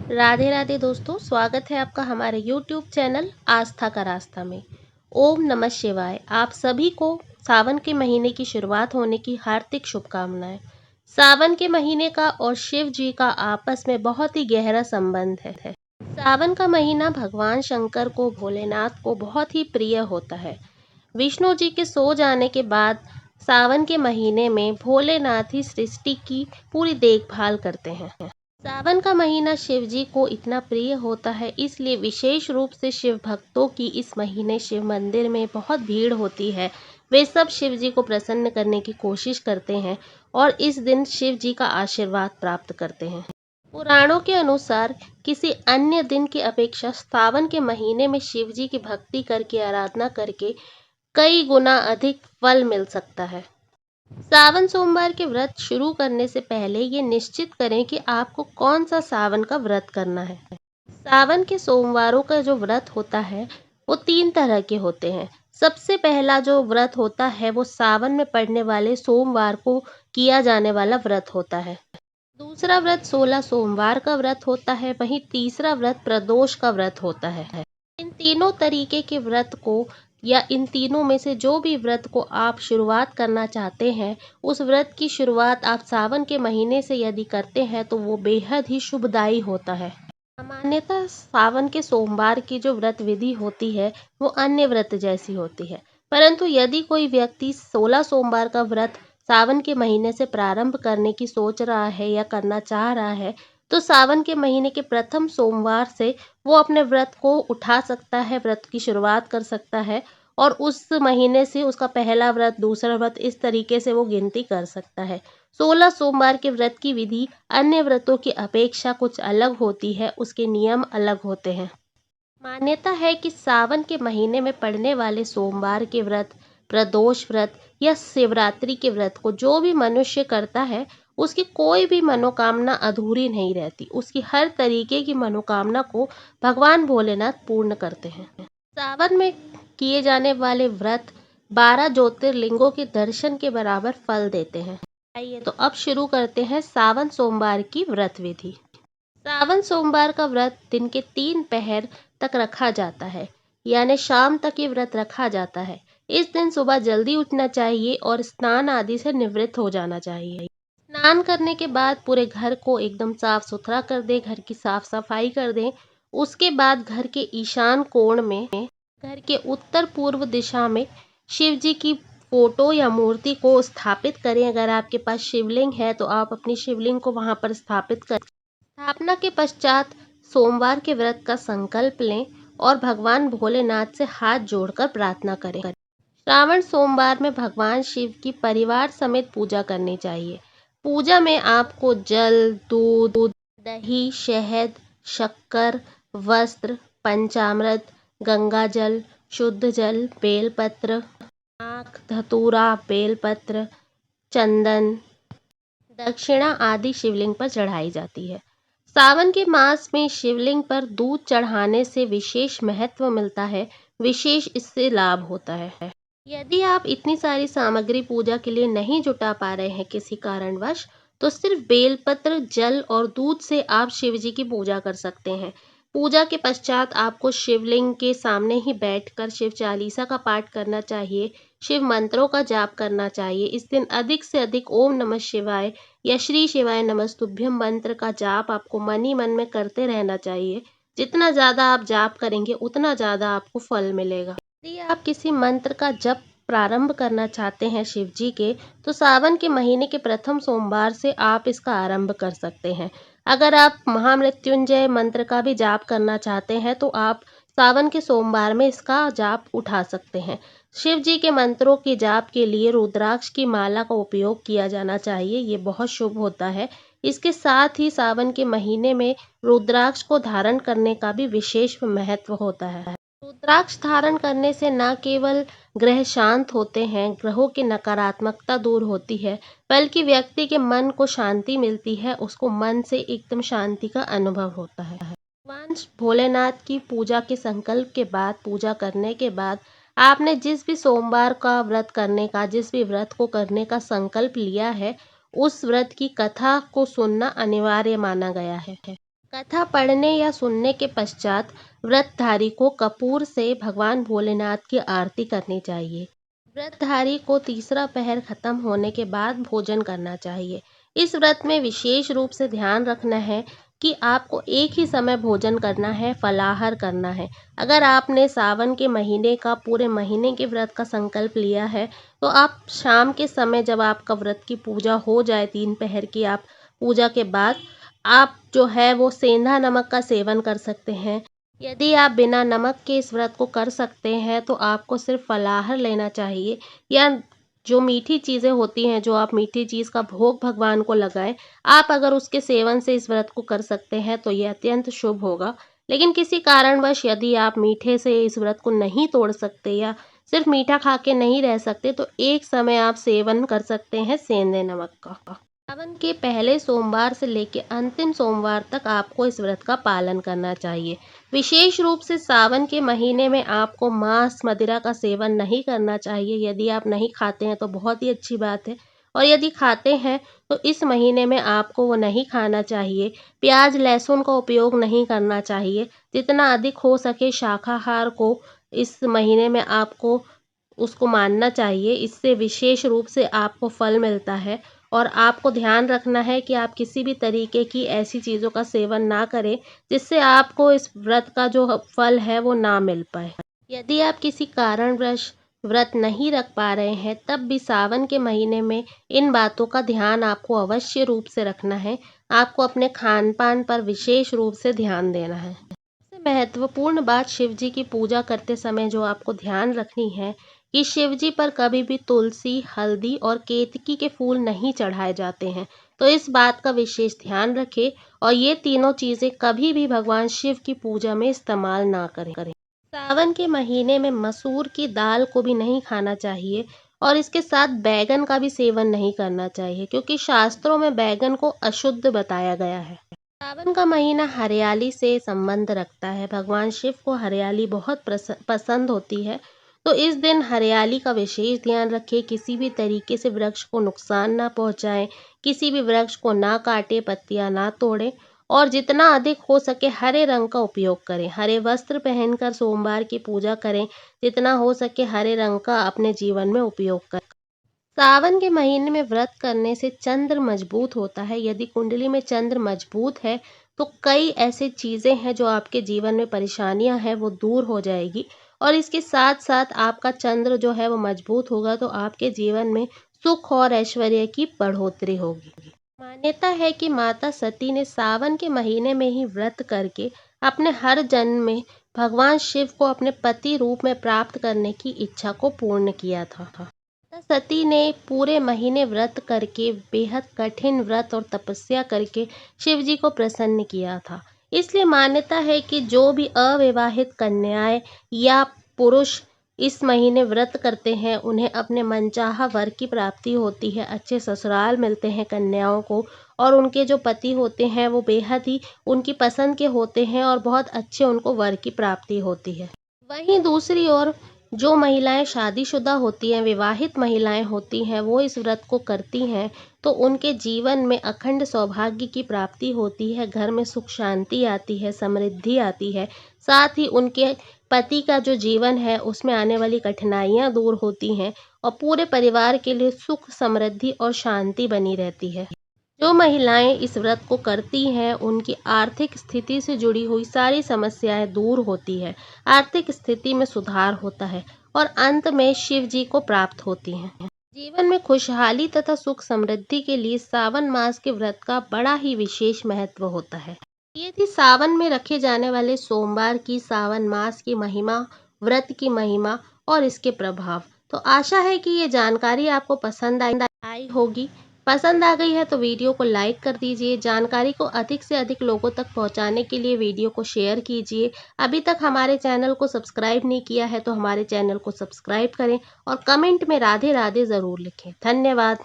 राधे राधे दोस्तों, स्वागत है आपका हमारे YouTube चैनल आस्था का रास्ता में। ओम नमः शिवाय। आप सभी को सावन के महीने की शुरुआत होने की हार्दिक शुभकामनाएं। सावन के महीने का और शिव जी का आपस में बहुत ही गहरा संबंध है। सावन का महीना भगवान शंकर को, भोलेनाथ को बहुत ही प्रिय होता है। विष्णु जी के सो जाने के बाद सावन के महीने में भोलेनाथ ही सृष्टि की पूरी देखभाल करते हैं। सावन का महीना शिव जी को इतना प्रिय होता है, इसलिए विशेष रूप से शिव भक्तों की इस महीने शिव मंदिर में बहुत भीड़ होती है। वे सब शिव जी को प्रसन्न करने की कोशिश करते हैं और इस दिन शिव जी का आशीर्वाद प्राप्त करते हैं। पुराणों के अनुसार किसी अन्य दिन की अपेक्षा सावन के महीने में शिव जी की भक्ति करके, आराधना करके कई गुना अधिक फल मिल सकता है। सावन सोमवार के व्रत शुरू करने से पहले ये निश्चित करें कि आपको कौन सा सावन का व्रत करना है। सावन के सोमवारों का जो व्रत होता है वो 3 तरह के होते हैं। सबसे पहला जो व्रत होता है वो सावन में पड़ने वाले सोमवार को किया जाने वाला व्रत होता है। दूसरा व्रत 16 सोमवार का व्रत होता है। वहीं तीसरा व्रत प्रदोष का व्रत होता है। इन तीनों तरीके के व्रत को या इन तीनों में से जो भी व्रत को आप शुरुआत करना चाहते हैं, उस व्रत की शुरुआत आप सावन के महीने से यदि करते हैं तो वो बेहद ही शुभदायी होता है। सामान्यतः सावन के सोमवार की जो व्रत विधि होती है वो अन्य व्रत जैसी होती है, परंतु यदि कोई व्यक्ति 16 सोमवार का व्रत सावन के महीने से प्रारंभ करने की सोच रहा है या करना चाह रहा है, तो सावन के महीने के प्रथम सोमवार से वो अपने व्रत को उठा सकता है, व्रत की शुरुआत कर सकता है और उस महीने से उसका पहला व्रत, दूसरा व्रत, इस तरीके से वो गिनती कर सकता है। 16 सोमवार के व्रत की विधि अन्य व्रतों की अपेक्षा कुछ अलग होती है, उसके नियम अलग होते हैं। मान्यता है कि सावन के महीने में पड़ने वाले सोमवार के व्रत, प्रदोष व्रत या शिवरात्रि के व्रत को जो भी मनुष्य करता है, उसकी कोई भी मनोकामना अधूरी नहीं रहती। उसकी हर तरीके की मनोकामना को भगवान भोलेनाथ पूर्ण करते हैं। सावन में किए जाने वाले व्रत 12 ज्योतिर्लिंगों के दर्शन के बराबर फल देते हैं। आइए तो अब शुरू करते हैं सावन सोमवार की व्रत विधि। सावन सोमवार का व्रत दिन के 3 पहर तक रखा जाता है, यानी शाम तक ये व्रत रखा जाता है। इस दिन सुबह जल्दी उठना चाहिए और स्नान आदि से निवृत्त हो जाना चाहिए। स्नान करने के बाद पूरे घर को एकदम साफ सुथरा कर दें, घर की साफ सफाई कर दें। उसके बाद घर के ईशान कोण में, घर के उत्तर पूर्व दिशा में शिव जी की फोटो या मूर्ति को स्थापित करें। अगर आपके पास शिवलिंग है तो आप अपनी शिवलिंग को वहां पर स्थापित करें। स्थापना के पश्चात सोमवार के व्रत का संकल्प लें और भगवान भोलेनाथ से हाथ जोड़कर प्रार्थना करें। श्रावण सोमवार में भगवान शिव की परिवार समेत पूजा करनी चाहिए। पूजा में आपको जल, दूध, दही, शहद, शक्कर, वस्त्र, पंचामृत, गंगा जल, शुद्ध जल, बेलपत्र, आख, धतूरा, बेलपत्र, चंदन, दक्षिणा आदि शिवलिंग पर चढ़ाई जाती है। सावन के मास में शिवलिंग पर दूध चढ़ाने से विशेष महत्व मिलता है, विशेष इससे लाभ होता है। यदि आप इतनी सारी सामग्री पूजा के लिए नहीं जुटा पा रहे हैं किसी कारणवश, तो सिर्फ बेलपत्र, जल और दूध से आप शिव जी की पूजा कर सकते हैं। पूजा के पश्चात आपको शिवलिंग के सामने ही बैठकर शिव चालीसा का पाठ करना चाहिए, शिव मंत्रों का जाप करना चाहिए। इस दिन अधिक से अधिक ओम नमः शिवाय या श्री शिवाय नमस्तुभ्यम मंत्र का जाप आपको मन ही मन में करते रहना चाहिए। जितना ज़्यादा आप जाप करेंगे उतना ज़्यादा आपको फल मिलेगा। यदि आप किसी मंत्र का जप प्रारंभ करना चाहते हैं शिव जी के, तो सावन के महीने के प्रथम सोमवार से आप इसका आरंभ कर सकते हैं। अगर आप महामृत्युंजय मंत्र का भी जाप करना चाहते हैं तो आप सावन के सोमवार में इसका जाप उठा सकते हैं। शिव जी के मंत्रों के जाप के लिए रुद्राक्ष की माला का उपयोग किया जाना चाहिए, ये बहुत शुभ होता है। इसके साथ ही सावन के महीने में रुद्राक्ष को धारण करने का भी विशेष महत्व होता है। रुद्राक्ष धारण करने से न केवल ग्रह शांत होते हैं, ग्रहों की नकारात्मकता दूर होती है, बल्कि व्यक्ति के मन को शांति मिलती है, उसको मन से एकदम शांति का अनुभव होता है। भगवान भोलेनाथ की पूजा के संकल्प के बाद, पूजा करने के बाद आपने जिस भी सोमवार का व्रत करने का, जिस भी व्रत को करने का संकल्प लिया है, उस व्रत की कथा को सुनना अनिवार्य माना गया है। कथा पढ़ने या सुनने के पश्चात व्रतधारी को कपूर से भगवान भोलेनाथ की आरती करनी चाहिए। व्रतधारी को तीसरा पहर खत्म होने के बाद भोजन करना चाहिए। इस व्रत में विशेष रूप से ध्यान रखना है कि आपको एक ही समय भोजन करना है, फलाहार करना है। अगर आपने सावन के महीने का पूरे महीने के व्रत का संकल्प लिया है, तो आप शाम के समय जब आपका व्रत की पूजा हो जाए, 3 पहर की आप पूजा के बाद आप जो है वो सेंधा नमक का सेवन कर सकते हैं। यदि आप बिना नमक के इस व्रत को कर सकते हैं तो आपको सिर्फ फलाहार लेना चाहिए, या जो मीठी चीज़ें होती हैं, जो आप मीठी चीज़ का भोग भगवान को लगाएं, आप अगर उसके सेवन से इस व्रत को कर सकते हैं तो ये अत्यंत शुभ होगा। लेकिन किसी कारणवश यदि आप मीठे से इस व्रत को नहीं तोड़ सकते या सिर्फ मीठा खा के नहीं रह सकते, तो एक समय आप सेवन कर सकते हैं सेंधे नमक का। सावन के पहले सोमवार से लेकर अंतिम सोमवार तक आपको इस व्रत का पालन करना चाहिए। विशेष रूप से सावन के महीने में आपको मांस मदिरा का सेवन नहीं करना चाहिए। यदि आप नहीं खाते हैं तो बहुत ही अच्छी बात है, और यदि खाते हैं तो इस महीने में आपको वो नहीं खाना चाहिए। प्याज लहसुन का उपयोग नहीं करना चाहिए। जितना अधिक हो सके शाकाहार को इस महीने में आपको उसको मानना चाहिए। इससे विशेष रूप से आपको फल मिलता है, और आपको ध्यान रखना है कि आप किसी भी तरीके की ऐसी चीज़ों का सेवन ना करें जिससे आपको इस व्रत का जो फल है वो ना मिल पाए। यदि आप किसी कारणवश व्रत नहीं रख पा रहे हैं, तब भी सावन के महीने में इन बातों का ध्यान आपको अवश्य रूप से रखना है। आपको अपने खान पान पर विशेष रूप से ध्यान देना है। सबसे महत्वपूर्ण बात, शिव जी की पूजा करते समय जो आपको ध्यान रखनी है कि शिव जी पर कभी भी तुलसी, हल्दी और केतकी के फूल नहीं चढ़ाए जाते हैं। तो इस बात का विशेष ध्यान रखें, और ये तीनों चीज़ें कभी भी भगवान शिव की पूजा में इस्तेमाल ना करें। सावन के महीने में मसूर की दाल को भी नहीं खाना चाहिए, और इसके साथ बैगन का भी सेवन नहीं करना चाहिए, क्योंकि शास्त्रों में बैगन को अशुद्ध बताया गया है। सावन का महीना हरियाली से संबंध रखता है। भगवान शिव को हरियाली बहुत पसंद होती है। तो इस दिन हरियाली का विशेष ध्यान रखें। किसी भी तरीके से वृक्ष को नुकसान ना पहुंचाएं, किसी भी वृक्ष को ना काटे, पत्तियां ना तोड़ें, और जितना अधिक हो सके हरे रंग का उपयोग करें। हरे वस्त्र पहनकर सोमवार की पूजा करें। जितना हो सके हरे रंग का अपने जीवन में उपयोग करें। सावन के महीने में व्रत करने से चंद्र मजबूत होता है। यदि कुंडली में चंद्र मजबूत है तो कई ऐसी चीज़ें हैं जो आपके जीवन में परेशानियां हैं वो दूर हो जाएगी, और इसके साथ साथ आपका चंद्र जो है वो मजबूत होगा तो आपके जीवन में सुख और ऐश्वर्य की बढ़ोतरी होगी। मान्यता है कि माता सती ने सावन के महीने में ही व्रत करके अपने हर जन्म में भगवान शिव को अपने पति रूप में प्राप्त करने की इच्छा को पूर्ण किया था। माता सती ने पूरे महीने व्रत करके, बेहद कठिन व्रत और तपस्या करके शिव जी को प्रसन्न किया था। इसलिए मान्यता है कि जो भी अविवाहित कन्याएं या पुरुष इस महीने व्रत करते हैं, उन्हें अपने मनचाहा वर की प्राप्ति होती है। अच्छे ससुराल मिलते हैं कन्याओं को, और उनके जो पति होते हैं वो बेहद ही उनकी पसंद के होते हैं, और बहुत अच्छे उनको वर की प्राप्ति होती है। वहीं दूसरी ओर जो महिलाएं शादीशुदा होती हैं, विवाहित महिलाएं होती हैं, वो इस व्रत को करती हैं तो उनके जीवन में अखंड सौभाग्य की प्राप्ति होती है। घर में सुख शांति आती है, समृद्धि आती है। साथ ही उनके पति का जो जीवन है उसमें आने वाली कठिनाइयां दूर होती हैं, और पूरे परिवार के लिए सुख, समृद्धि और शांति बनी रहती है। जो महिलाएं इस व्रत को करती हैं उनकी आर्थिक स्थिति से जुड़ी हुई सारी समस्याएं दूर होती है, आर्थिक स्थिति में सुधार होता है, और अंत में शिव जी को प्राप्त होती हैं। जीवन में खुशहाली तथा सुख समृद्धि के लिए सावन मास के व्रत का बड़ा ही विशेष महत्व होता है। ये थी सावन में रखे जाने वाले सोमवार की, सावन मास की महिमा, व्रत की महिमा और इसके प्रभाव। तो आशा है कि ये जानकारी आपको पसंद आई होगी। पसंद आ गई है तो वीडियो को लाइक कर दीजिए। जानकारी को अधिक से अधिक लोगों तक पहुंचाने के लिए वीडियो को शेयर कीजिए। अभी तक हमारे चैनल को सब्सक्राइब नहीं किया है तो हमारे चैनल को सब्सक्राइब करें, और कमेंट में राधे राधे ज़रूर लिखें। धन्यवाद।